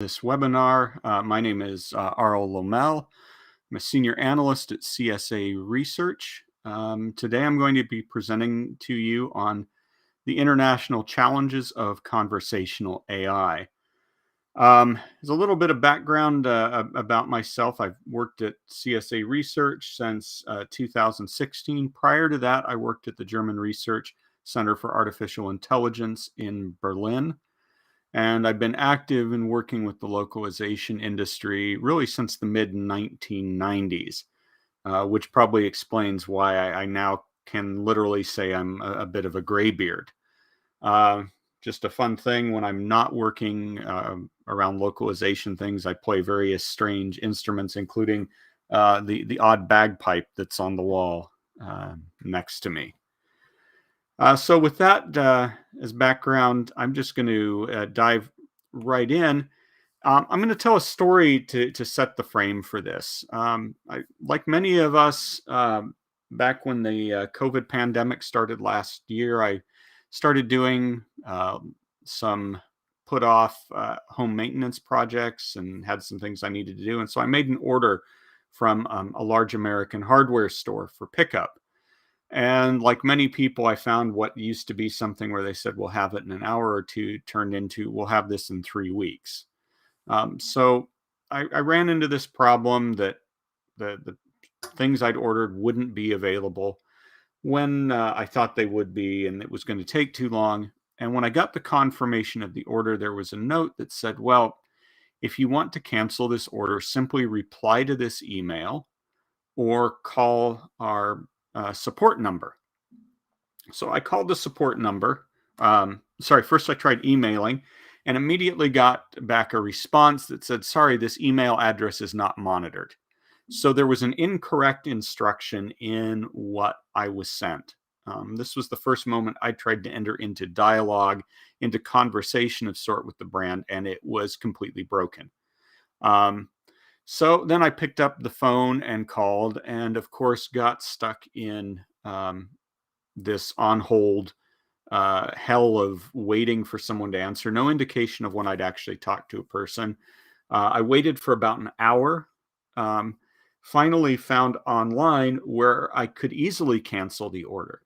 This webinar. My name is Arl Lomel. I'm a senior analyst at CSA Research. Today I'm going to be presenting to you on the international challenges of conversational AI. There's a little bit of background about myself. I've worked at CSA Research since 2016. Prior to that, I worked at the German Research Center for Artificial Intelligence in Berlin. And I've been active in working with the localization industry really since the mid 1990s, which probably explains why I now can literally say I'm a bit of a graybeard. Uh, just a fun thing, when I'm not working around localization things, I play various strange instruments, including the odd bagpipe that's on the wall next to me. So with that as background, I'm just going to dive right in. I'm going to tell a story to set the frame for this. Like many of us, back when the COVID pandemic started last year, I started doing some put off home maintenance projects and had some things I needed to do. And so I made an order from a large American hardware store for pickup. And like many people, I found what used to be something where they said, we'll have it in an hour or two, turned into, we'll have this in 3 weeks. So I ran into this problem that the things I'd ordered wouldn't be available when I thought they would be, and it was going to take too long. And when I got the confirmation of the order, there was a note that said, well, if you want to cancel this order, simply reply to this email or call our support number. So I called the support number. First I tried emailing and immediately got back a response that said, sorry, this email address is not monitored. So there was an incorrect instruction in what I was sent. This was the first moment I tried to enter into dialogue, into conversation of sort with the brand, and it was completely broken. So then I picked up the phone and called, and of course got stuck in this on hold hell of waiting for someone to answer. No indication of when I'd actually talk to a person. I waited for about an hour. Finally found online where I could easily cancel the order.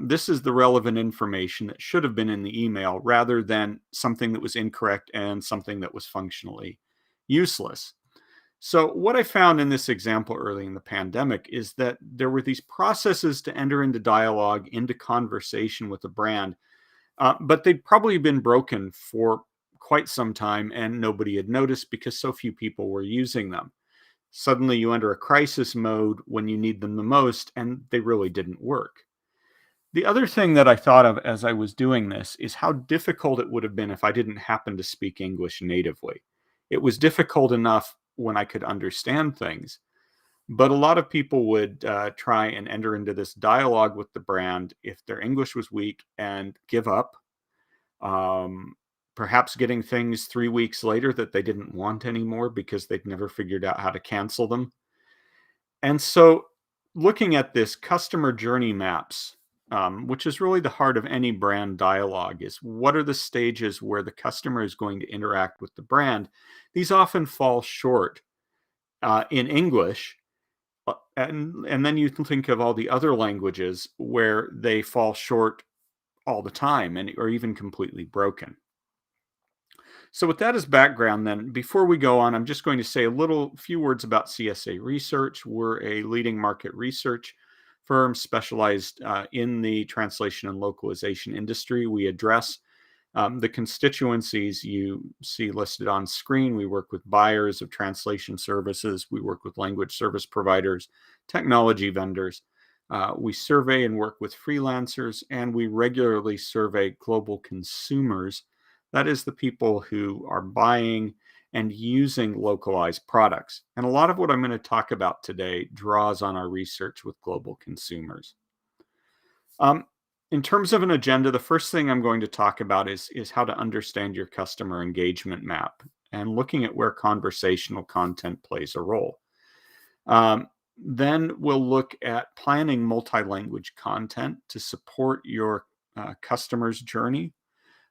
This is the relevant information that should have been in the email rather than something that was incorrect and something that was functionally useless. So what I found in this example early in the pandemic is that there were these processes to enter into dialogue, into conversation with a brand, but they'd probably been broken for quite some time and nobody had noticed because so few people were using them. Suddenly you enter a crisis mode when you need them the most, and they really didn't work. The other thing that I thought of as I was doing this is how difficult it would have been if I didn't happen to speak English natively. It was difficult enough when I could understand things, but a lot of people would try and enter into this dialogue with the brand if their English was weak and give up, um, perhaps getting things 3 weeks later that they didn't want anymore because they'd never figured out how to cancel them. And so looking at this customer journey maps, which is really the heart of any brand dialogue, is what are the stages where the customer is going to interact with the brand? These often fall short in English. And then you can think of all the other languages where they fall short all the time and or even completely broken. So with that as background, then, before we go on, I'm just going to say a few words about CSA Research. We're a leading market research firm specialized in the translation and localization industry. We address the constituencies you see listed on screen. We work with buyers of translation services. We work with language service providers, technology vendors. We survey and work with freelancers, and we regularly survey global consumers. That is the people who are buying and using localized products. And a lot of what I'm going to talk about today draws on our research with global consumers. In terms of an agenda, the first thing I'm going to talk about is how to understand your customer engagement map and looking at where conversational content plays a role. Then we'll look at planning multi-language content to support your customer's journey.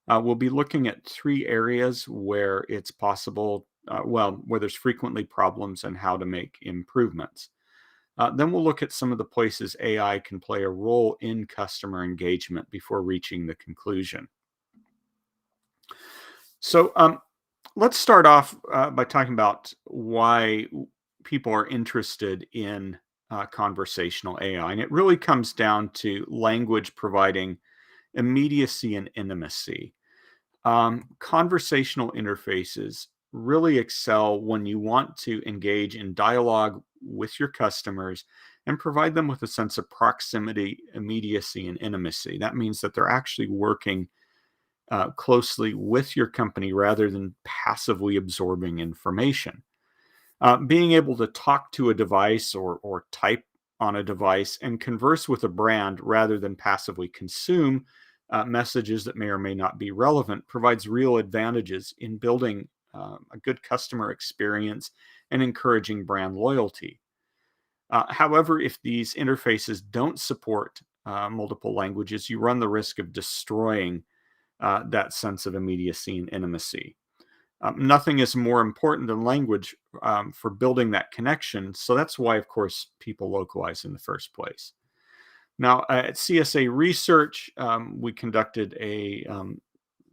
We'll be looking at 3 areas where it's possible, where there's frequently problems and how to make improvements. Then we'll look at some of the places AI can play a role in customer engagement before reaching the conclusion. So let's start off by talking about why people are interested in conversational AI. And it really comes down to language providing immediacy and intimacy. Conversational interfaces really excel when you want to engage in dialogue with your customers and provide them with a sense of proximity, immediacy, and intimacy. That means that they're actually working closely with your company rather than passively absorbing information. Being able to talk to a device or type on a device and converse with a brand rather than passively consume messages that may or may not be relevant provides real advantages in building a good customer experience and encouraging brand loyalty. However, if these interfaces don't support multiple languages, you run the risk of destroying that sense of immediacy and intimacy. Nothing is more important than language for building that connection. So that's why, of course, people localize in the first place. Now, at CSA Research, we conducted a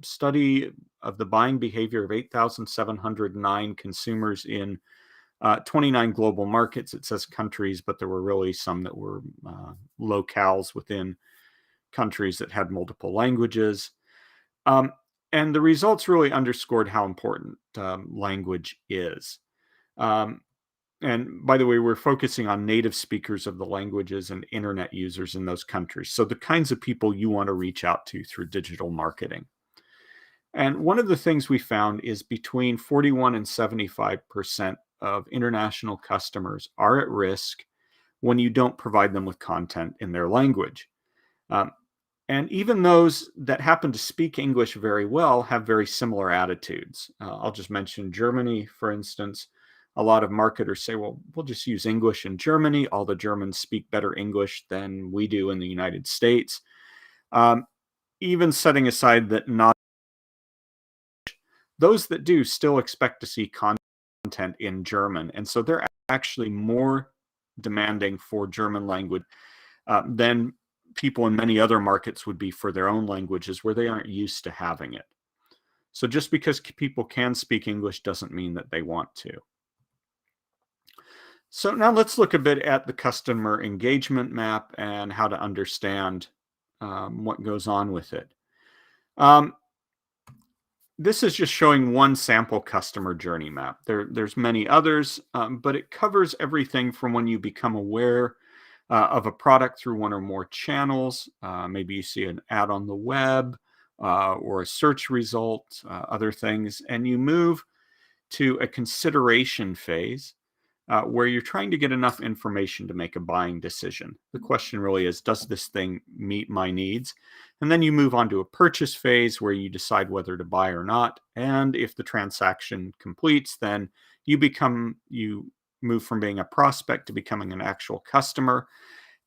study of the buying behavior of 8,709 consumers in 29 global markets. It says countries, but there were really some that were locales within countries that had multiple languages. And the results really underscored how important language is. Um, and by the way, we're focusing on native speakers of the languages and internet users in those countries. So the kinds of people you want to reach out to through digital marketing. And one of the things we found is between 41 and 75% of international customers are at risk when you don't provide them with content in their language. Um, and even those that happen to speak English very well have very similar attitudes. I'll just mention Germany, for instance. A lot of marketers say, well, we'll just use English in Germany. All the Germans speak better English than we do in the United States. Um, Even setting aside that not those that do still expect to see content in German. And so they're actually more demanding for German language than people in many other markets would be for their own languages where they aren't used to having it. So just because people can speak English doesn't mean that they want to. So now let's look a bit at the customer engagement map and how to understand what goes on with it. Um, This is just showing one sample customer journey map. There's many others, but it covers everything from when you become aware of a product through one or more channels. Maybe you see an ad on the web or a search result, other things, and you move to a consideration phase where you're trying to get enough information to make a buying decision. The question really is, does this thing meet my needs? And then you move on to a purchase phase where you decide whether to buy or not. And if the transaction completes, then you move from being a prospect to becoming an actual customer.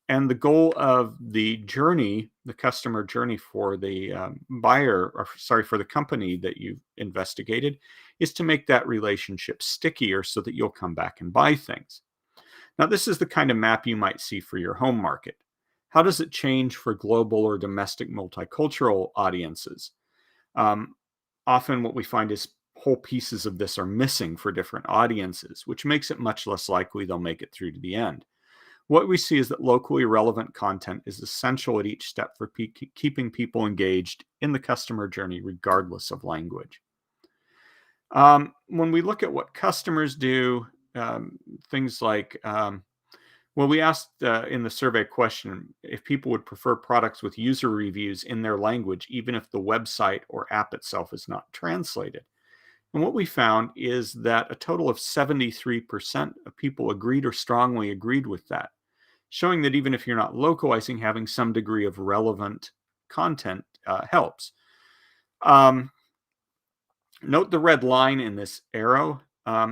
And the goal of the journey, the customer journey for the for the company that you've investigated, is to make that relationship stickier so that you'll come back and buy things. Now, this is the kind of map you might see for your home market. How does it change for global or domestic multicultural audiences? Um, Often, what we find is whole pieces of this are missing for different audiences, which makes it much less likely they'll make it through to the end. What we see is that locally relevant content is essential at each step for keeping people engaged in the customer journey, regardless of language. When we look at what customers do, um, things like, we asked in the survey question if people would prefer products with user reviews in their language, even if the website or app itself is not translated. And what we found is that a total of 73% of people agreed or strongly agreed with that, showing that even if you're not localizing, having some degree of relevant content helps. Um, Note the red line in this arrow.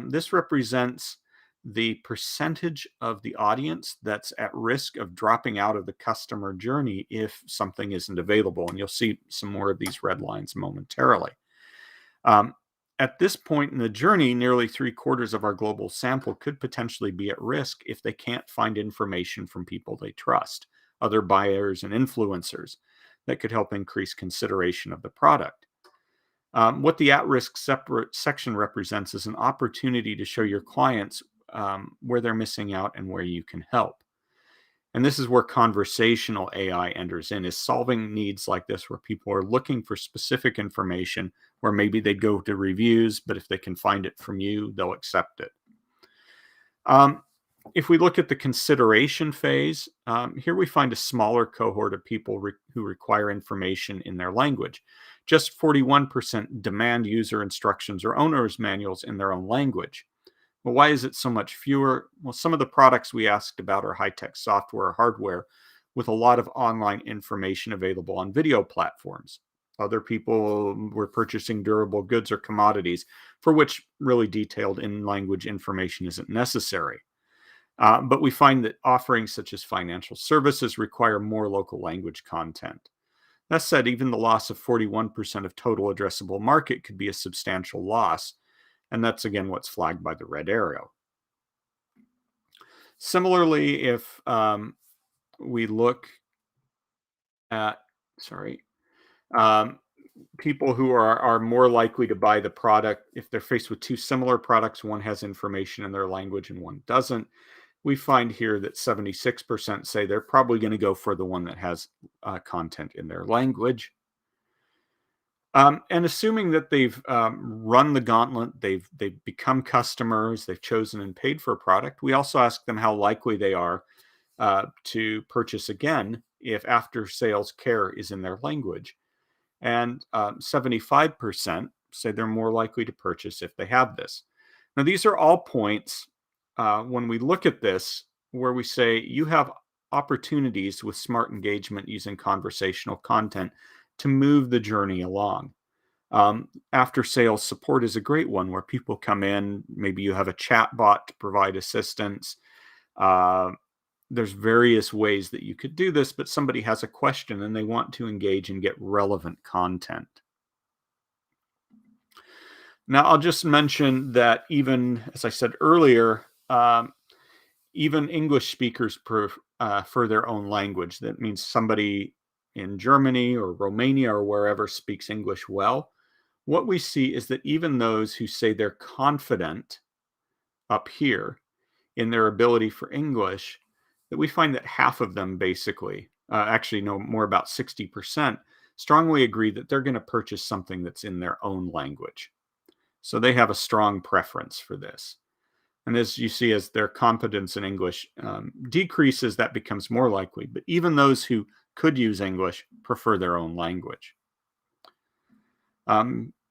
This represents the percentage of the audience that's at risk of dropping out of the customer journey if something isn't available. And you'll see some more of these red lines momentarily. Um, at this point in the journey, nearly 3/4 of our global sample could potentially be at risk if they can't find information from people they trust, other buyers and influencers that could help increase consideration of the product. What the at-risk section represents is an opportunity to show your clients where they're missing out and where you can help. And this is where conversational AI enters in, is solving needs like this where people are looking for specific information where maybe they go to reviews, but if they can find it from you, they'll accept it. If we look at the consideration phase, here we find a smaller cohort of people who require information in their language. Just 41% demand user instructions or owner's manuals in their own language. Well, why is it so much fewer? Well, some of the products we asked about are high-tech software or hardware with a lot of online information available on video platforms. Other people were purchasing durable goods or commodities for which really detailed in-language information isn't necessary. But we find that offerings such as financial services require more local language content. That said, even the loss of 41% of total addressable market could be a substantial loss. And that's, again, what's flagged by the red arrow. Similarly, if we look at, um, people who are more likely to buy the product, if they're faced with two similar products, one has information in their language and one doesn't, we find here that 76% say they're probably going to go for the one that has content in their language. And assuming that they've run the gauntlet, they've become customers, they've chosen and paid for a product, we also ask them how likely they are to purchase again if after sales care is in their language. And 75% say they're more likely to purchase if they have this. Now, these are all points when we look at this where we say you have opportunities with smart engagement using conversational content to move the journey along. After sales support is a great one where people come in, maybe you have a chat bot to provide assistance. There's various ways that you could do this, but somebody has a question and they want to engage and get relevant content. Now, I'll just mention that even, as I said earlier, even English speakers prefer their own language. That means somebody in Germany or Romania or wherever speaks English well. What we see is that even those who say they're confident up here in their ability for English, that we find that half of them basically, actually no, more about 60%, strongly agree that they're going to purchase something that's in their own language. So they have a strong preference for this. And as you see, as their competence in English decreases, that becomes more likely. But even those who could use English prefer their own language.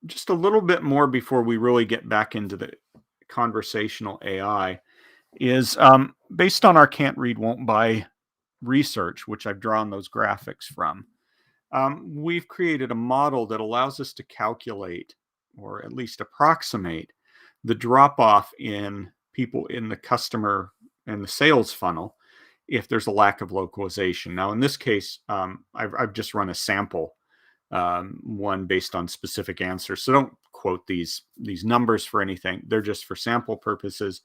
Just a little bit more before we really get back into the conversational AI is based on our can't read, won't buy research, which I've drawn those graphics from. We've created a model that allows us to calculate, or at least approximate, the drop-off in people in the customer and the sales funnel if there's a lack of localization. Now, in this case, I've just run a sample one based on specific answers. So don't quote these numbers for anything. They're just for sample purposes.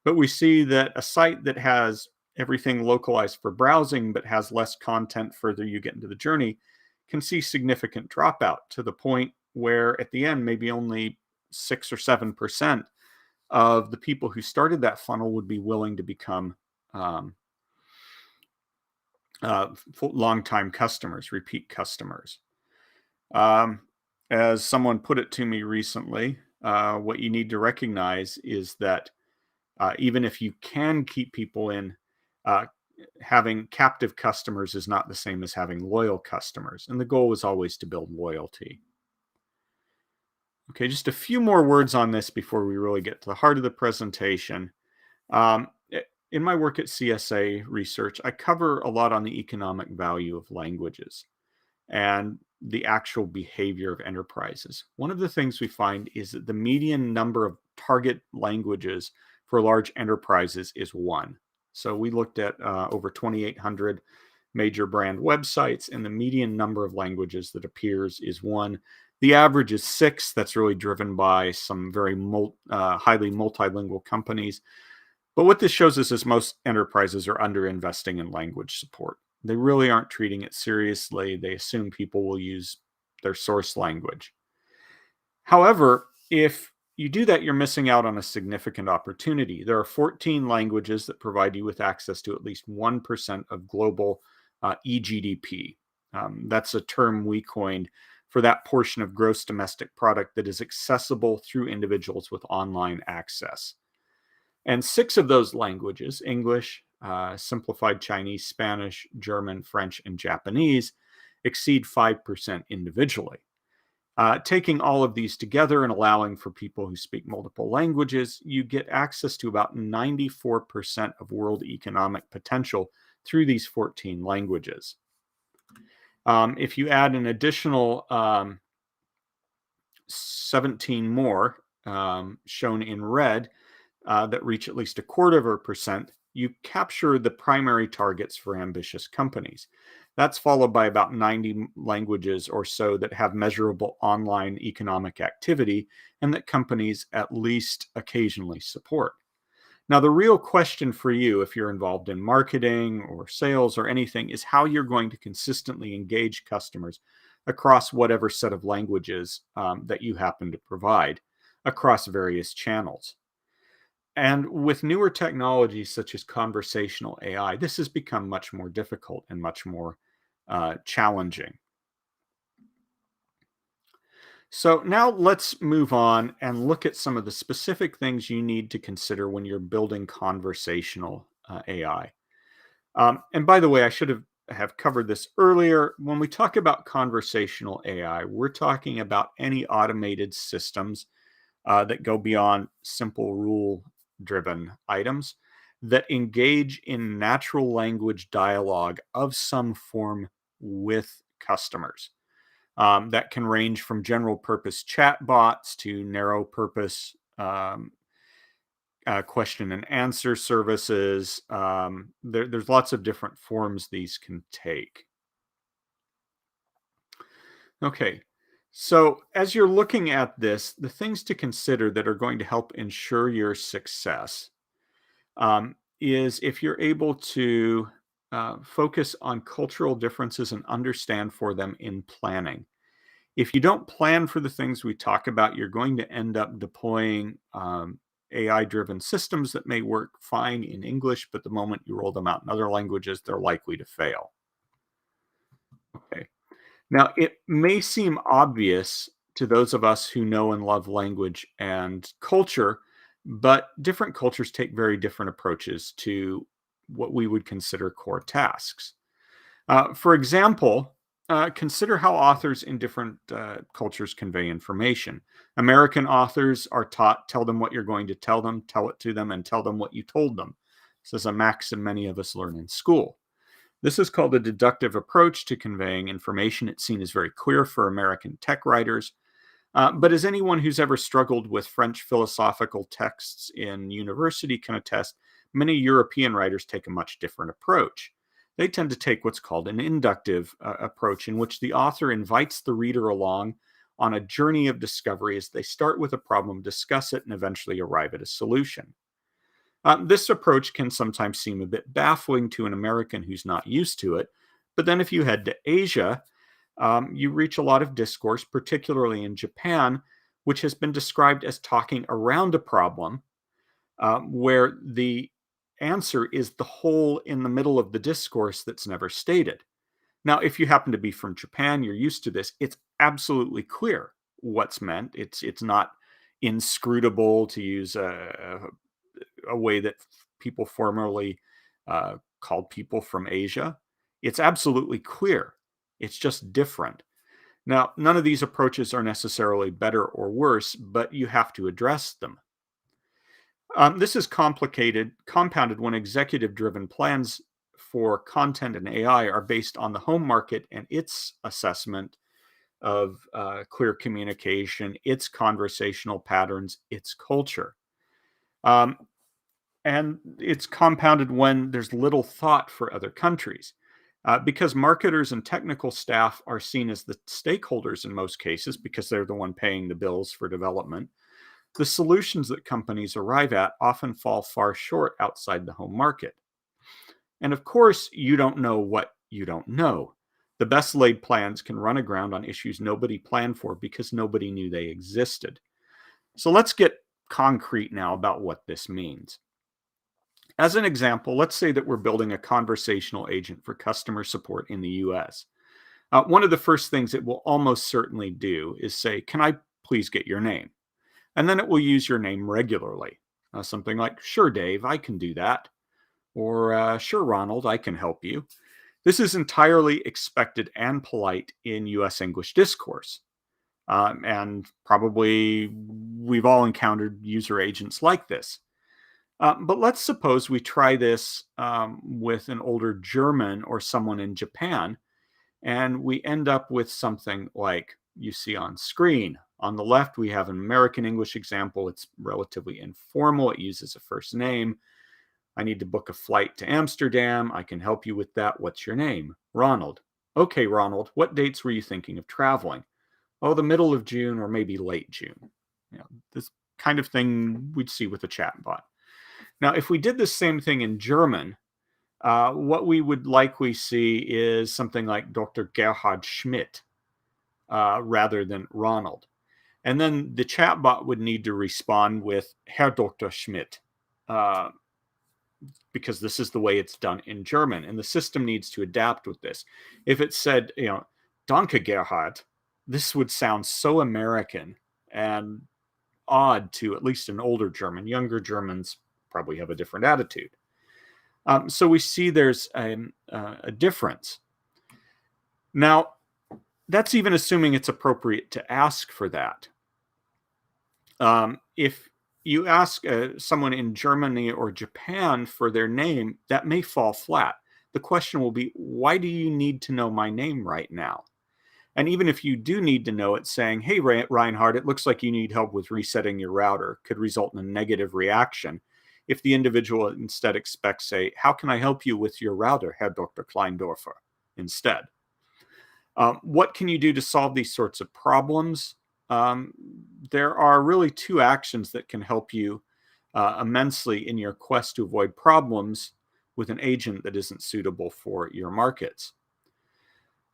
But we see that a site that has everything localized for browsing but has less content further you get into the journey can see significant dropout to the point where at the end, maybe only 6 or 7% of the people who started that funnel would be willing to become long-time customers, repeat customers. As someone put it to me recently, what you need to recognize is that even if you can keep people in, having captive customers is not the same as having loyal customers. And the goal is always to build loyalty. Okay, just a few more words on this before we really get to the heart of the presentation. In my work at CSA Research, I cover a lot on the economic value of languages and the actual behavior of enterprises. One of the things we find is that the median number of target languages for large enterprises is 1. So we looked at over 2,800 major brand websites, and the median number of languages that appears is 1. The average is 6. That's really driven by some very highly multilingual companies. But what this shows us is most enterprises are underinvesting in language support. They really aren't treating it seriously. They assume people will use their source language. However, if you do that, you're missing out on a significant opportunity. There are 14 languages that provide you with access to at least 1% of global eGDP. That's a term we coined for that portion of gross domestic product that is accessible through individuals with online access. And 6 of those languages, English, simplified Chinese, Spanish, German, French, and Japanese, exceed 5% individually. Taking all of these together and allowing for people who speak multiple languages, you get access to about 94% of world economic potential through these 14 languages. If you add an additional 17 more, shown in red, that reach at least 0.25%, you capture the primary targets for ambitious companies. That's followed by about 90 languages or so that have measurable online economic activity and that companies at least occasionally support. Now, the real question for you, if you're involved in marketing or sales or anything, is how you're going to consistently engage customers across whatever set of languages that you happen to provide across various channels. And with newer technologies such as conversational AI, this has become much more difficult and much more challenging. So now let's move on and look at some of the specific things you need to consider when you're building conversational AI. And by the way, I should have covered this earlier. When we talk about conversational AI, we're talking about any automated systems that go beyond simple rule-driven items that engage in natural language dialogue of some form with customers. That can range from general purpose chat bots to narrow purpose question and answer services. There's lots of different forms these can take. Okay, so as you're looking at this, the things to consider that are going to help ensure your success is if you're able to focus on cultural differences and understand for them in planning. If you don't plan for the things we talk about, you're going to end up deploying AI-driven systems that may work fine in English, but the moment you roll them out in other languages, they're likely to fail. Okay. Now, it may seem obvious to those of us who know and love language and culture, but different cultures take very different approaches to what we would consider core tasks. For example, consider how authors in different cultures convey information. American authors are taught, tell them what you're going to tell them, tell it to them, and tell them what you told them. This is a maxim many of us learn in school. This is called a deductive approach to conveying information. It's seen as very clear for American tech writers. But as anyone who's ever struggled with French philosophical texts in university can attest, many European writers take a much different approach. They tend to take what's called an inductive approach, in which the author invites the reader along on a journey of discovery as they start with a problem, discuss it, and eventually arrive at a solution. This approach can sometimes seem a bit baffling to an American who's not used to it, but then if you head to Asia, you reach a lot of discourse, particularly in Japan, which has been described as talking around a problem, where the answer is the hole in the middle of the discourse that's never stated. Now, if you happen to be from Japan, you're used to this. It's absolutely clear what's meant. It's not inscrutable, to use a way that people formerly called people from Asia. It's absolutely clear. It's just different. Now, none of these approaches are necessarily better or worse, but you have to address them. This is compounded when executive-driven plans for content and AI are based on the home market and its assessment of clear communication, its conversational patterns, its culture. And it's compounded when there's little thought for other countries. Because marketers and technical staff are seen as the stakeholders in most cases because they're the one paying the bills for development, the solutions that companies arrive at often fall far short outside the home market. And of course, you don't know what you don't know. The best laid plans can run aground on issues nobody planned for because nobody knew they existed. So let's get concrete now about what this means. As an example, let's say that we're building a conversational agent for customer support in the US. One of the first things it will almost certainly do is say, "Can I please get your name?" And then it will use your name regularly. Something like, "Sure, Dave, I can do that." Or, "Sure, Ronald, I can help you." This is entirely expected and polite in US English discourse. And probably we've all encountered user agents like this. But let's suppose we try this with an older German or someone in Japan, and we end up with something like you see on screen. On the left, we have an American English example. It's relatively informal. It uses a first name. "I need to book a flight to Amsterdam. I can help you with that. What's your name?" "Ronald." "Okay, Ronald, what dates were you thinking of traveling?" "Oh, the middle of June or maybe late June." This kind of thing we'd see with a chatbot. Now, if we did the same thing in German, what we would likely see is something like Dr. Gerhard Schmidt rather than Ronald. And then the chatbot would need to respond with Herr Dr. Schmidt, uh, because this is the way it's done in German. And the system needs to adapt with this. If it said, Danke Gerhard, this would sound so American and odd to at least an older German. Younger Germans probably have a different attitude. So we see there's a difference. Now, that's even assuming it's appropriate to ask for that. If you ask someone in Germany or Japan for their name, that may fall flat. The question will be, why do you need to know my name right now? And even if you do need to know it, saying, "Hey, Reinhard, it looks like you need help with resetting your router," could result in a negative reaction if the individual instead expects, say, "How can I help you with your router, Herr Dr. Kleindorfer," instead. What can you do to solve these sorts of problems? There are really two actions that can help you immensely in your quest to avoid problems with an agent that isn't suitable for your markets.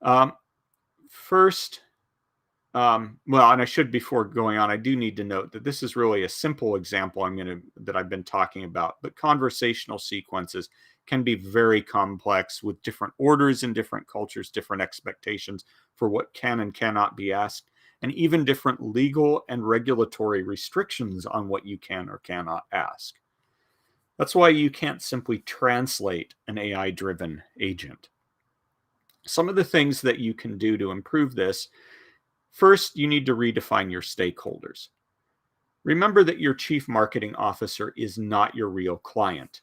Um, First, well, and I should, before going on, I do need to note that this is really a simple example that I've been talking about, but conversational sequences can be very complex with different orders in different cultures, different expectations for what can and cannot be asked, and even different legal and regulatory restrictions on what you can or cannot ask. That's why you can't simply translate an AI-driven agent. Some of the things that you can do to improve this: first, you need to redefine your stakeholders. Remember that your chief marketing officer is not your real client.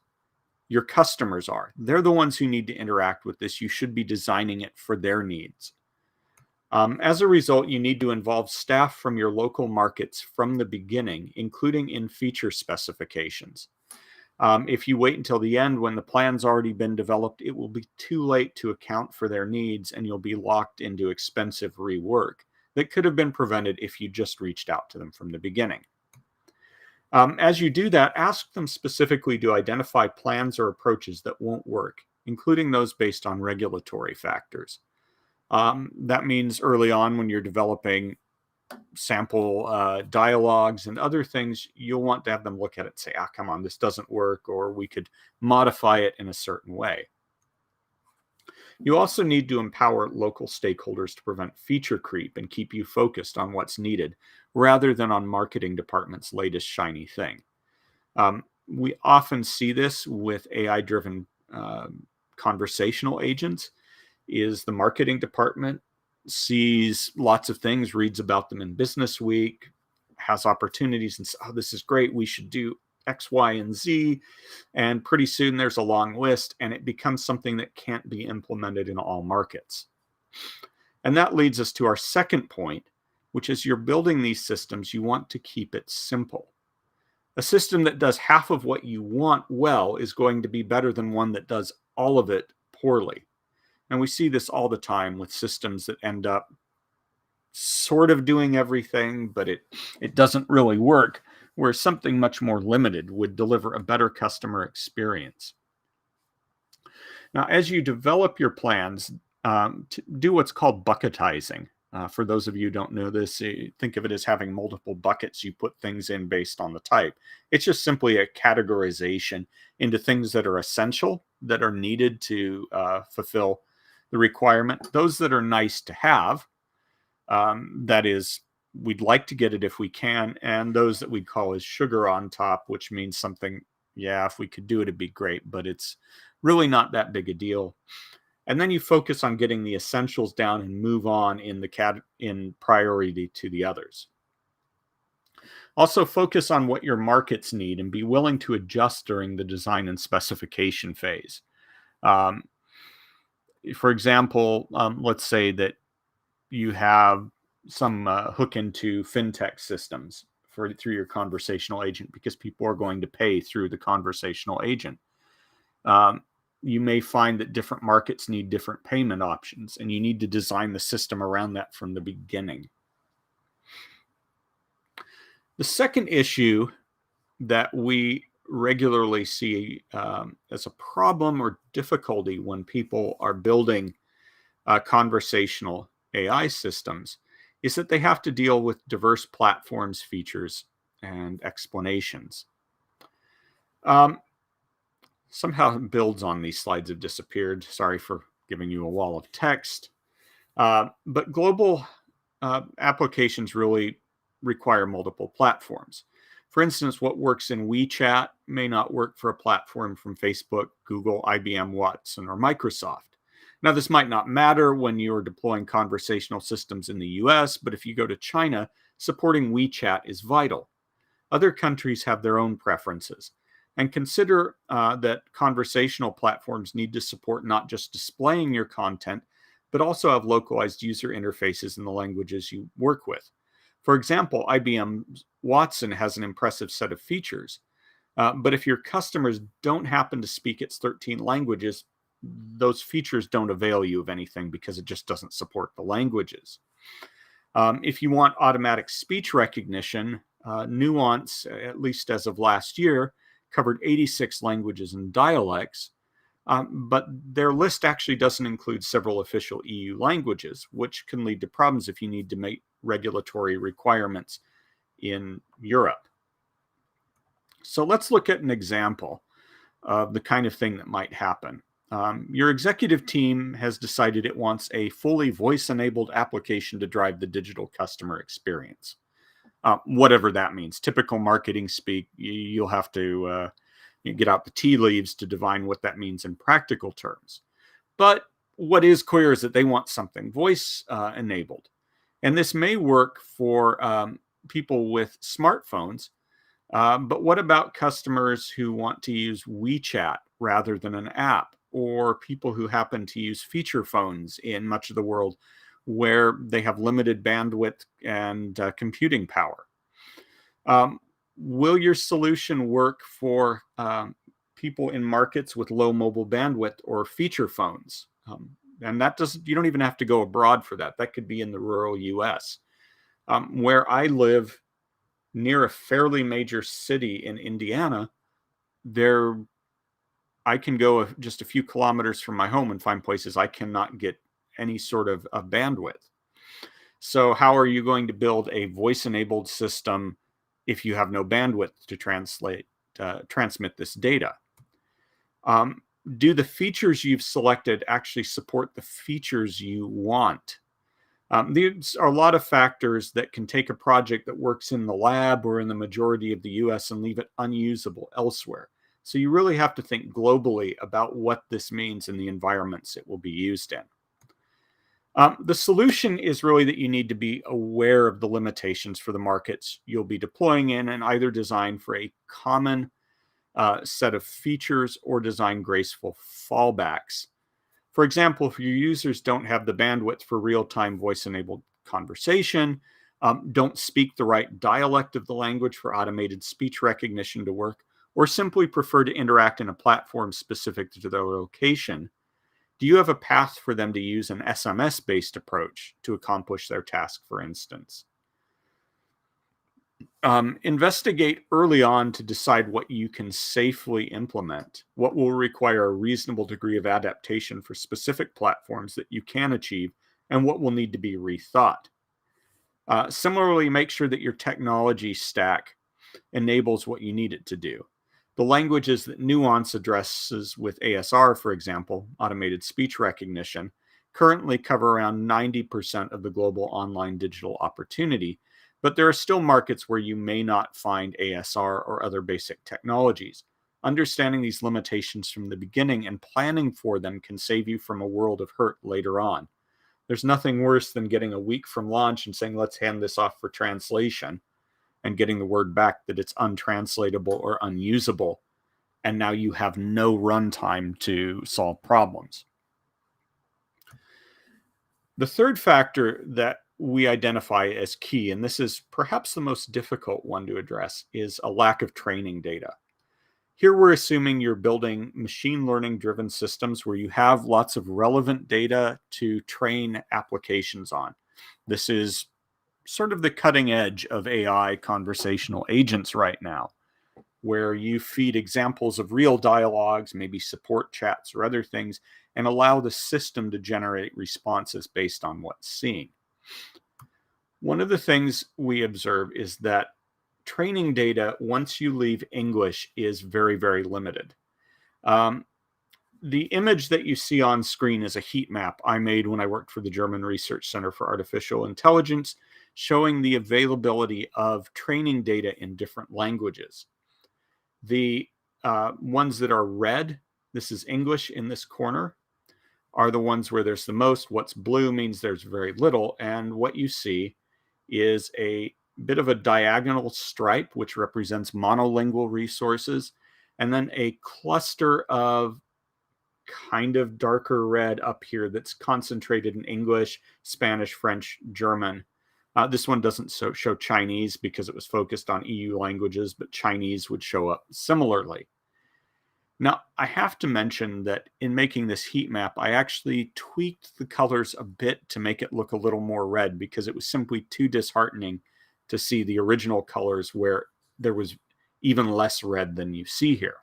Your customers are. They're the ones who need to interact with this. You should be designing it for their needs. As a result, you need to involve staff from your local markets from the beginning, including in feature specifications. If you wait until the end when the plan's already been developed, it will be too late to account for their needs, and you'll be locked into expensive rework that could have been prevented if you just reached out to them from the beginning. As you do that, ask them specifically to identify plans or approaches that won't work, including those based on regulatory factors. That means early on, when you're developing sample dialogues and other things, you'll want to have them look at it and say, come on, this doesn't work, or we could modify it in a certain way. You also need to empower local stakeholders to prevent feature creep and keep you focused on what's needed, rather than on marketing department's latest shiny thing. We often see this with AI-driven conversational agents. Is the marketing department sees lots of things, reads about them in Business Week, has opportunities, and says, "Oh, this is great, we should do X, Y, and Z." And pretty soon there's a long list, and it becomes something that can't be implemented in all markets. And that leads us to our second point, which is you're building these systems, you want to keep it simple. A system that does half of what you want well is going to be better than one that does all of it poorly. And we see this all the time with systems that end up sort of doing everything, but it doesn't really work, where something much more limited would deliver a better customer experience. Now, as you develop your plans, to do what's called bucketizing. For those of you who don't know this, think of it as having multiple buckets you put things in based on the type. It's just simply a categorization into things that are essential, that are needed to fulfill the requirement. Those that are nice to have, that is, we'd like to get it if we can, and those that we'd call as sugar on top, which means something, yeah, if we could do it, it'd be great, but it's really not that big a deal. And then you focus on getting the essentials down and move on in priority to the others. Also focus on what your markets need and be willing to adjust during the design and specification phase. For example, let's say that you have some hook into fintech systems through your conversational agent, because people are going to pay through the conversational agent. You may find that different markets need different payment options, and you need to design the system around that from the beginning. The second issue that we regularly see as a problem or difficulty when people are building conversational AI systems is that they have to deal with diverse platforms, features, and explanations. Somehow builds on these slides have disappeared. Sorry for giving you a wall of text. But global applications really require multiple platforms. For instance, what works in WeChat may not work for a platform from Facebook, Google, IBM, Watson, or Microsoft. Now, this might not matter when you're deploying conversational systems in the US, but if you go to China, supporting WeChat is vital. Other countries have their own preferences. And consider that conversational platforms need to support not just displaying your content, but also have localized user interfaces in the languages you work with. For example, IBM Watson has an impressive set of features, but if your customers don't happen to speak its 13 languages, those features don't avail you of anything because it just doesn't support the languages. If you want automatic speech recognition, Nuance, at least as of last year, covered 86 languages and dialects, but their list actually doesn't include several official EU languages, which can lead to problems if you need to meet regulatory requirements in Europe. So let's look at an example of the kind of thing that might happen. Your executive team has decided it wants a fully voice-enabled application to drive the digital customer experience. Whatever that means. Typical marketing speak, you'll have to get out the tea leaves to divine what that means in practical terms. But what is clear is that they want something voice enabled. And this may work for people with smartphones, but what about customers who want to use WeChat rather than an app, or people who happen to use feature phones in much of the world where they have limited bandwidth and computing power? Will your solution work for people in markets with low mobile bandwidth or feature phones? And that doesn't, you don't even have to go abroad for that. That could be in the rural US. Where I live near a fairly major city in Indiana, I can go just a few kilometers from my home and find places I cannot get any sort of bandwidth. So how are you going to build a voice-enabled system if you have no bandwidth to transmit this data? Do the features you've selected actually support the features you want? These are a lot of factors that can take a project that works in the lab or in the majority of the US and leave it unusable elsewhere. So you really have to think globally about what this means in the environments it will be used in. The solution is really that you need to be aware of the limitations for the markets you'll be deploying in, and either design for a common set of features or design graceful fallbacks. For example, if your users don't have the bandwidth for real-time voice-enabled conversation, don't speak the right dialect of the language for automated speech recognition to work, or simply prefer to interact in a platform specific to their location, do you have a path for them to use an SMS-based approach to accomplish their task, for instance? Investigate early on to decide what you can safely implement, what will require a reasonable degree of adaptation for specific platforms that you can achieve, and what will need to be rethought. Similarly, make sure that your technology stack enables what you need it to do. The languages that Nuance addresses with ASR, for example, automated speech recognition, currently cover around 90% of the global online digital opportunity, but there are still markets where you may not find ASR or other basic technologies. Understanding these limitations from the beginning and planning for them can save you from a world of hurt later on. There's nothing worse than getting a week from launch and saying, let's hand this off for translation, and getting the word back that it's untranslatable or unusable. And now you have no runtime to solve problems. The third factor that we identify as key, and this is perhaps the most difficult one to address, is a lack of training data. Here we're assuming you're building machine learning driven systems where you have lots of relevant data to train applications on. This is sort of the cutting edge of AI conversational agents right now, where you feed examples of real dialogues, maybe support chats or other things, and allow the system to generate responses based on what's seeing. One of the things we observe is that training data, once you leave English, is very, very limited. The image that you see on screen is a heat map I made when I worked for the German Research Center for Artificial Intelligence, showing the availability of training data in different languages. The ones that are red, this is English in this corner, are the ones where there's the most. What's blue means there's very little. And what you see is a bit of a diagonal stripe, which represents monolingual resources, and then a cluster of kind of darker red up here that's concentrated in English, Spanish, French, German. This one doesn't show Chinese because it was focused on EU languages, but Chinese would show up similarly. Now, I have to mention that in making this heat map, I actually tweaked the colors a bit to make it look a little more red because it was simply too disheartening to see the original colors where there was even less red than you see here.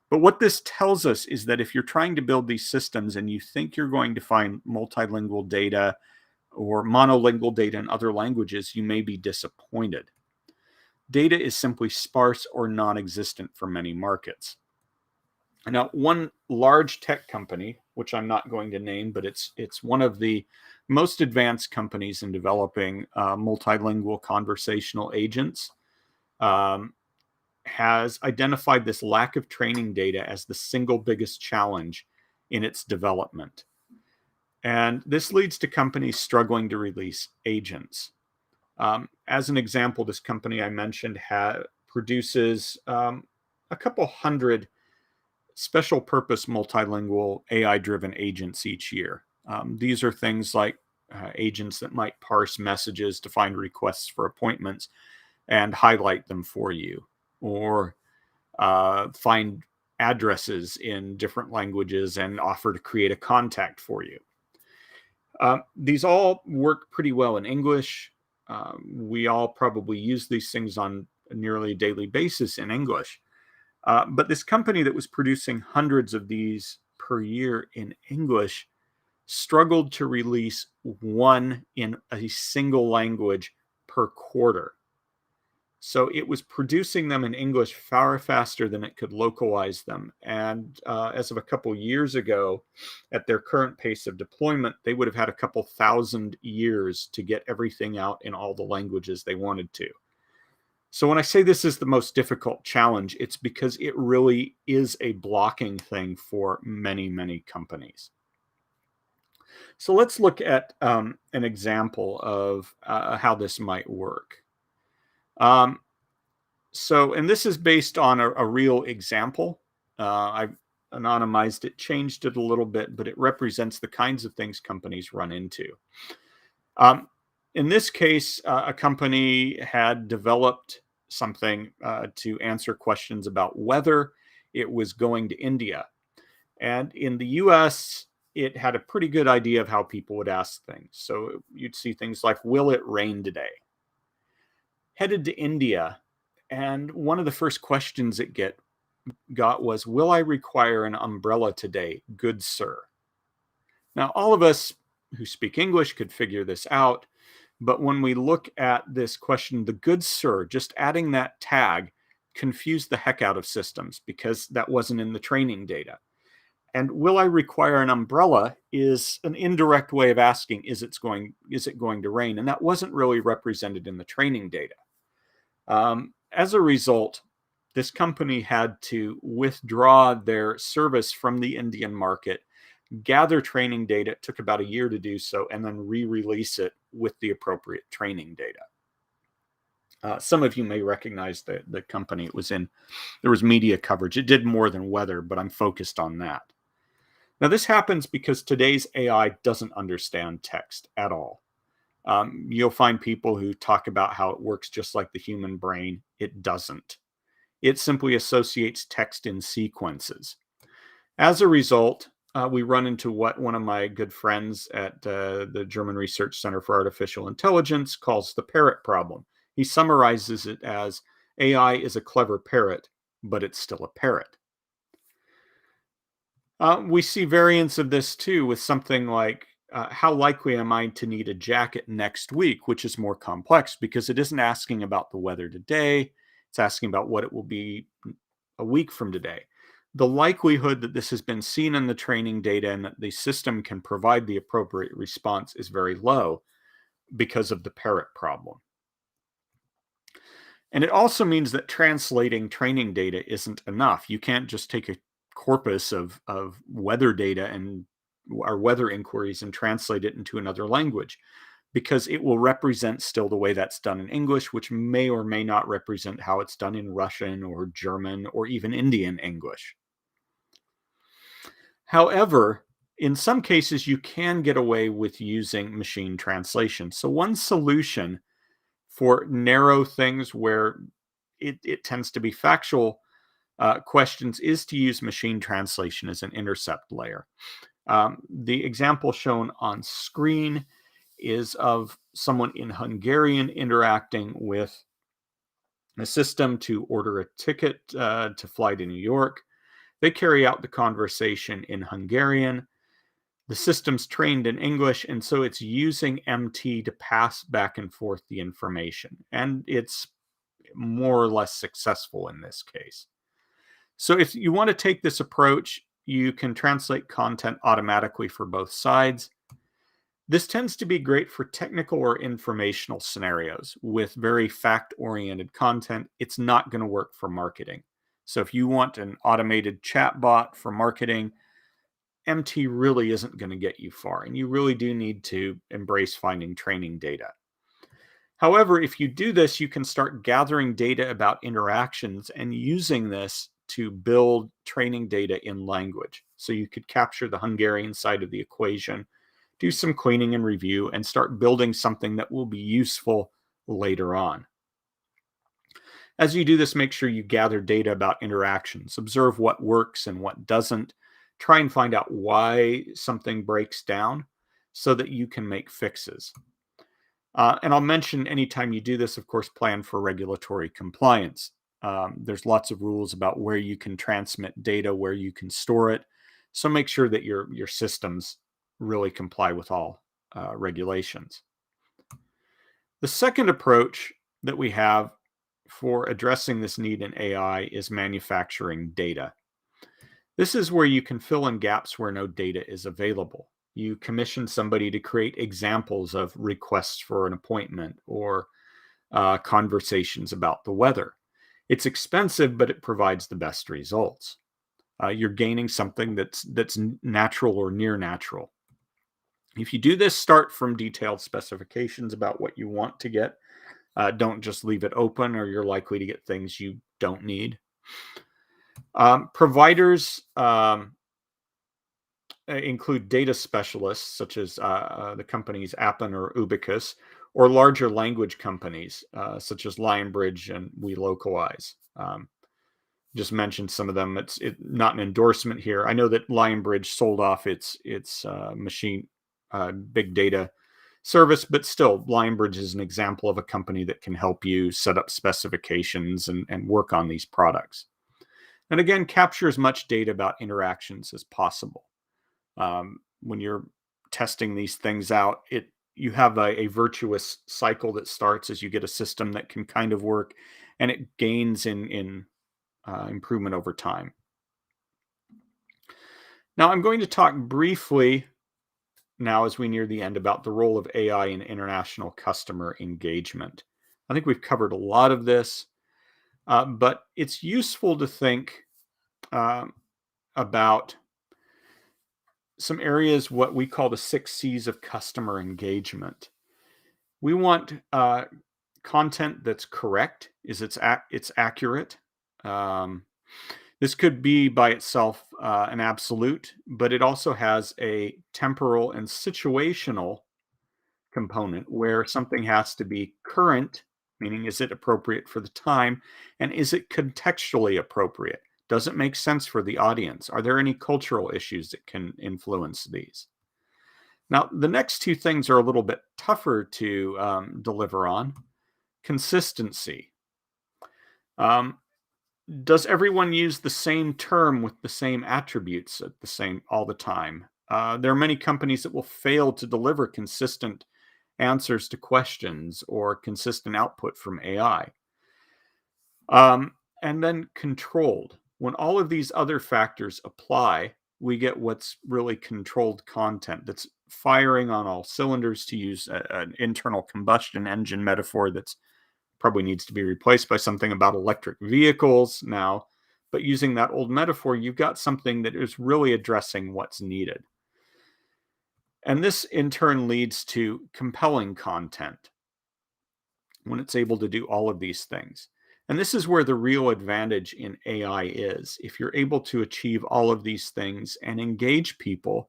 But what this tells us is that if you're trying to build these systems and you think you're going to find multilingual data or monolingual data in other languages, you may be disappointed. Data is simply sparse or non-existent for many markets. Now, one large tech company, which I'm not going to name, but it's one of the most advanced companies in developing multilingual conversational agents, has identified this lack of training data as the single biggest challenge in its development. And this leads to companies struggling to release agents. As an example, this company I mentioned produces a couple hundred special purpose multilingual AI-driven agents each year. These are things like agents that might parse messages to find requests for appointments and highlight them for you, or find addresses in different languages and offer to create a contact for you. These all work pretty well in English. We all probably use these things on a nearly daily basis in English. But this company that was producing hundreds of these per year in English struggled to release one in a single language per quarter. So it was producing them in English far faster than it could localize them. And as of a couple years ago, at their current pace of deployment, they would have had a couple thousand years to get everything out in all the languages they wanted to. So when I say this is the most difficult challenge, it's because it really is a blocking thing for many, many companies. So let's look at an example of how this might work. And this is based on a real example. I've anonymized it, changed it a little bit, but it represents the kinds of things companies run into. In this case, a company had developed something to answer questions about whether it was going to India. And in the US, it had a pretty good idea of how people would ask things. So you'd see things like, will it rain today? Headed to India, and one of the first questions got was, will I require an umbrella today, good sir? Now, all of us who speak English could figure this out. But when we look at this question, the good sir, just adding that tag confused the heck out of systems because that wasn't in the training data. And will I require an umbrella is an indirect way of asking, is it going to rain? And that wasn't really represented in the training data. As a result, this company had to withdraw their service from the Indian market, gather training data. It took about a year to do so, and then re-release it with the appropriate training data. Some of you may recognize the company it was in. There was media coverage. It did more than weather, but I'm focused on that. Now, this happens because today's AI doesn't understand text at all. You'll find people who talk about how it works just like the human brain. It doesn't. It simply associates text in sequences. As a result, we run into what one of my good friends at the German Research Center for Artificial Intelligence calls the parrot problem. He summarizes it as AI is a clever parrot, but it's still a parrot. We see variants of this too with something like, how likely am I to need a jacket next week, which is more complex because it isn't asking about the weather today. It's asking about what it will be a week from today. The likelihood that this has been seen in the training data and that the system can provide the appropriate response is very low because of the parrot problem. And it also means that translating training data isn't enough. You can't just take a corpus of weather data and our weather inquiries and translate it into another language because it will represent still the way that's done in English, which may or may not represent how it's done in Russian or German or even Indian English. However, in some cases, you can get away with using machine translation. So one solution for narrow things where it tends to be factual questions is to use machine translation as an intercept layer. The example shown on screen is of someone in Hungarian interacting with a system to order a ticket to fly to New York. They carry out the conversation in Hungarian. The system's trained in English, and so it's using MT to pass back and forth the information. And it's more or less successful in this case. So if you want to take this approach, you can translate content automatically for both sides. This tends to be great for technical or informational scenarios with very fact-oriented content. It's not going to work for marketing. So if you want an automated chatbot for marketing, MT really isn't going to get you far, and you really do need to embrace finding training data. However, if you do this, you can start gathering data about interactions and using this to build training data in language. So you could capture the Hungarian side of the equation, do some cleaning and review, and start building something that will be useful later on. As you do this, make sure you gather data about interactions, observe what works and what doesn't, try and find out why something breaks down so that you can make fixes. And I'll mention anytime you do this, of course, plan for regulatory compliance. There's lots of rules about where you can transmit data, where you can store it. So make sure that your systems really comply with all regulations. The second approach that we have for addressing this need in AI is manufacturing data. This is where you can fill in gaps where no data is available. You commission somebody to create examples of requests for an appointment or conversations about the weather. It's expensive, but it provides the best results. You're gaining something that's natural or near natural. If you do this, start from detailed specifications about what you want to get. Don't just leave it open, or you're likely to get things you don't need. Providers include data specialists, such as the companies Appen or Ubicus, or larger language companies such as Lionbridge and We Localize. Just mentioned some of them. It's not an endorsement here. I know that Lionbridge sold off its machine big data service, but still, Lionbridge is an example of a company that can help you set up specifications and work on these products. And again, capture as much data about interactions as possible. When you're testing these things out, you have a virtuous cycle that starts as you get a system that can kind of work, and it gains in improvement over time. Now, I'm going to talk briefly now as we near the end about the role of AI in international customer engagement. I think we've covered a lot of this, but it's useful to think about some areas, what we call the 6 C's of customer engagement. We want content that's correct, it's accurate. This could be by itself an absolute, but it also has a temporal and situational component where something has to be current, meaning is it appropriate for the time, and is it contextually appropriate? Does it make sense for the audience? Are there any cultural issues that can influence these? Now, the next two things are a little bit tougher to deliver on. Consistency. Does everyone use the same term with the same attributes at all the time? There are many companies that will fail to deliver consistent answers to questions or consistent output from AI. And then controlled. When all of these other factors apply, we get what's really controlled content that's firing on all cylinders, to use an internal combustion engine metaphor that's probably needs to be replaced by something about electric vehicles now. But using that old metaphor, you've got something that is really addressing what's needed. And this in turn leads to compelling content when it's able to do all of these things. And this is where the real advantage in AI is. If you're able to achieve all of these things and engage people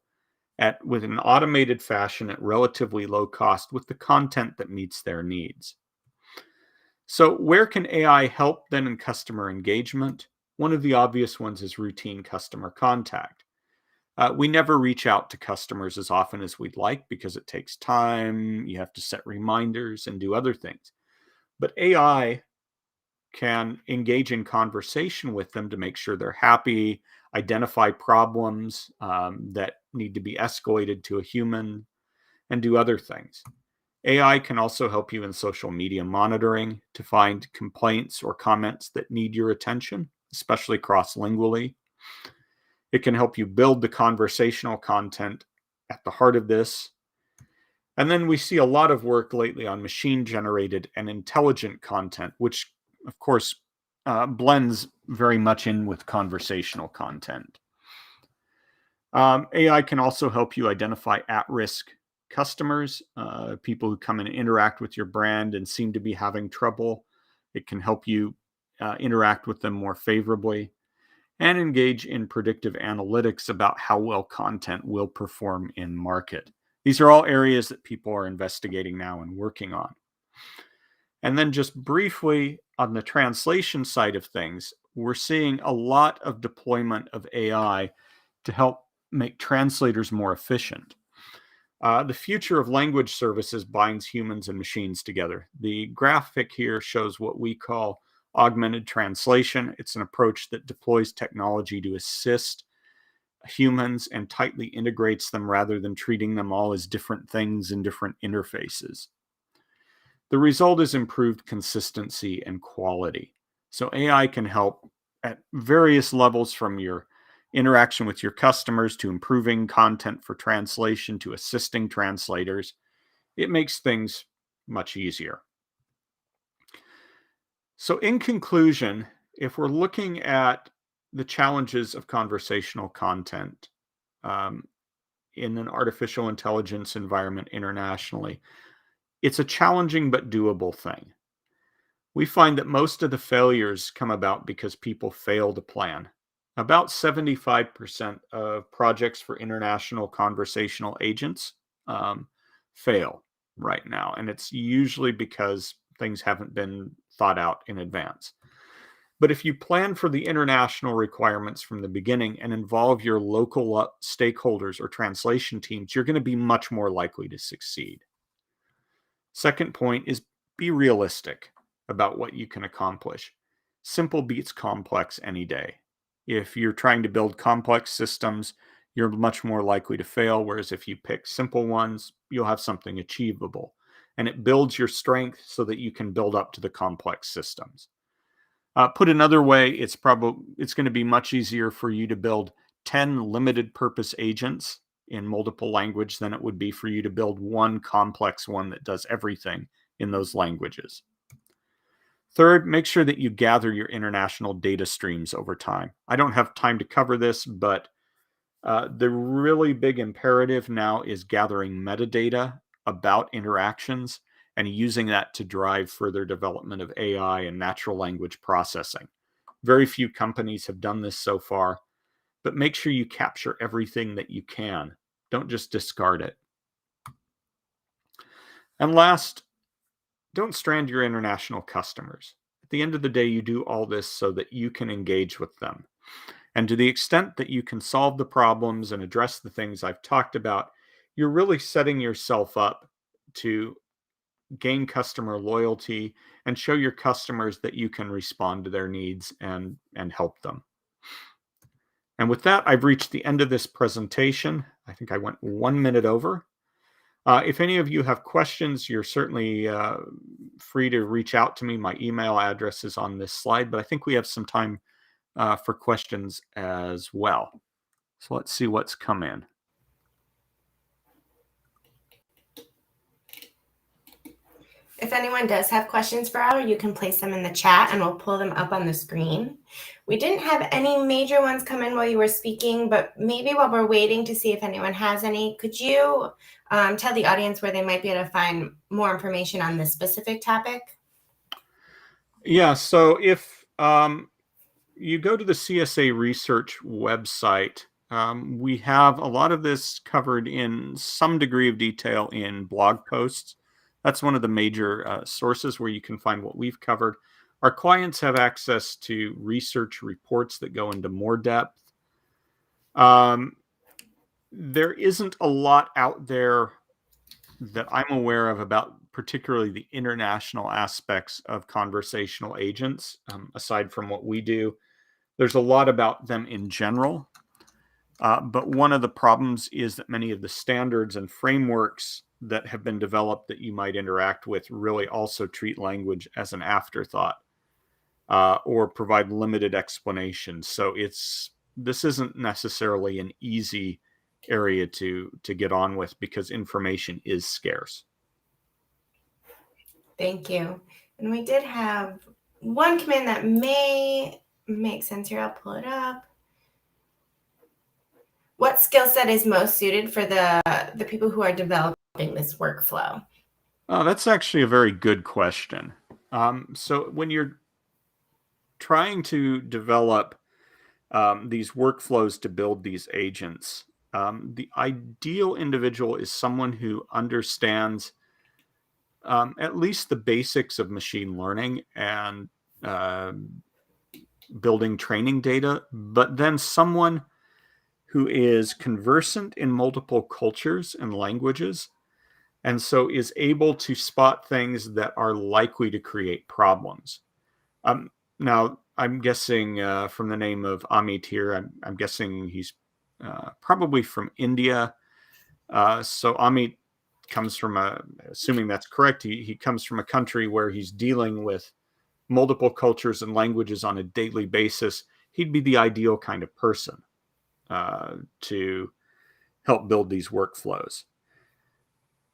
with an automated fashion at relatively low cost with the content that meets their needs. So where can AI help then in customer engagement? One of the obvious ones is routine customer contact. We never reach out to customers as often as we'd like because it takes time. You have to set reminders and do other things. But AI can engage in conversation with them to make sure they're happy, identify problems that need to be escalated to a human, and do other things. AI can also help you in social media monitoring to find complaints or comments that need your attention, especially cross-lingually. It can help you build the conversational content at the heart of this. And then we see a lot of work lately on machine-generated and intelligent content, which, of course, blends very much in with conversational content. AI can also help you identify at-risk customers, people who come and interact with your brand and seem to be having trouble. It can help you interact with them more favorably and engage in predictive analytics about how well content will perform in market. These are all areas that people are investigating now and working on. And then just briefly on the translation side of things, we're seeing a lot of deployment of AI to help make translators more efficient. The future of language services binds humans and machines together. The graphic here shows what we call augmented translation. It's an approach that deploys technology to assist humans and tightly integrates them rather than treating them all as different things in different interfaces. The result is improved consistency and quality. So AI can help at various levels, from your interaction with your customers to improving content for translation to assisting translators. It makes things much easier. So in conclusion, if we're looking at the challenges of conversational content in an artificial intelligence environment internationally, it's a challenging but doable thing. We find that most of the failures come about because people fail to plan. About 75% of projects for international conversational agents fail. right now, and it's usually because things haven't been thought out in advance. But if you plan for the international requirements from the beginning and involve your local stakeholders or translation teams, you're going to be much more likely to succeed. Second point is be realistic about what you can accomplish. Simple beats complex any day. If you're trying to build complex systems, you're much more likely to fail, whereas if you pick simple ones, you'll have something achievable. And it builds your strength so that you can build up to the complex systems. Put another way, it's going to be much easier for you to build 10 limited purpose agents in multiple language than it would be for you to build one complex one that does everything in those languages. Third, make sure that you gather your international data streams over time. I don't have time to cover this, but the really big imperative now is gathering metadata about interactions and using that to drive further development of AI and natural language processing. Very few companies have done this so far, but make sure you capture everything that you can. Don't just discard it. And last, don't strand your international customers. At the end of the day, you do all this so that you can engage with them. And to the extent that you can solve the problems and address the things I've talked about, you're really setting yourself up to gain customer loyalty and show your customers that you can respond to their needs and help them. And with that, I've reached the end of this presentation. I think I went 1 minute over. If any of you have questions, you're certainly free to reach out to me. My email address is on this slide, but I think we have some time for questions as well. So let's see what's come in. If anyone does have questions for Al, you can place them in the chat and we'll pull them up on the screen. We didn't have any major ones come in while you were speaking, but maybe while we're waiting to see if anyone has any, could you tell the audience where they might be able to find more information on this specific topic? Yeah, so if you go to the CSA Research website, we have a lot of this covered in some degree of detail in blog posts. That's one of the major sources where you can find what we've covered. Our clients have access to research reports that go into more depth. There isn't a lot out there that I'm aware of about particularly the international aspects of conversational agents, aside from what we do. There's a lot about them in general. But one of the problems is that many of the standards and frameworks that have been developed that you might interact with really also treat language as an afterthought or provide limited explanations. So this isn't necessarily an easy area to get on with because information is scarce. Thank you. And we did have one command that may make sense here. I'll pull it up. What skill set is most suited for the people who are developing this workflow? Oh, that's actually a very good question. So when you're trying to develop these workflows to build these agents, the ideal individual is someone who understands at least the basics of machine learning and building training data, but then someone who is conversant in multiple cultures and languages, and so is able to spot things that are likely to create problems. Now, I'm guessing from the name of Amit here, I'm guessing he's probably from India. So Amit comes from assuming that's correct, he comes from a country where he's dealing with multiple cultures and languages on a daily basis. He'd be the ideal kind of person to help build these workflows.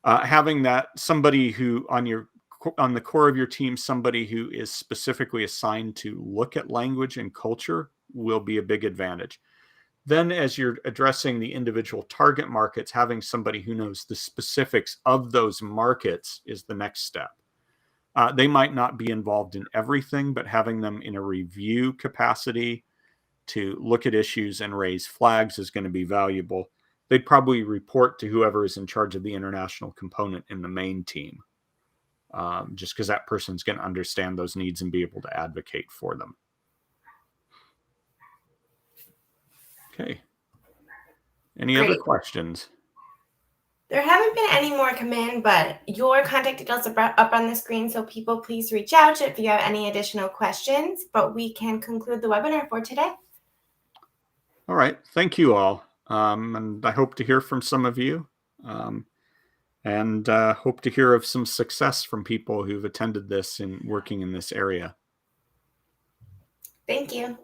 Having that somebody who on the core of your team, somebody who is specifically assigned to look at language and culture will be a big advantage. Then as you're addressing the individual target markets, having somebody who knows the specifics of those markets is the next step. They might not be involved in everything, but having them in a review capacity to look at issues and raise flags is going to be valuable. they'd probably report to whoever is in charge of the international component in the main team, just because that person's going to understand those needs and be able to advocate for them. Okay. Any other Great. questions? There haven't been any more come in, but your contact details are up on the screen, so people please reach out if you have any additional questions. But we can conclude the webinar for today. All right. Thank you all. And I hope to hear from some of you, and hope to hear of some success from people who've attended this and working in this area. Thank you.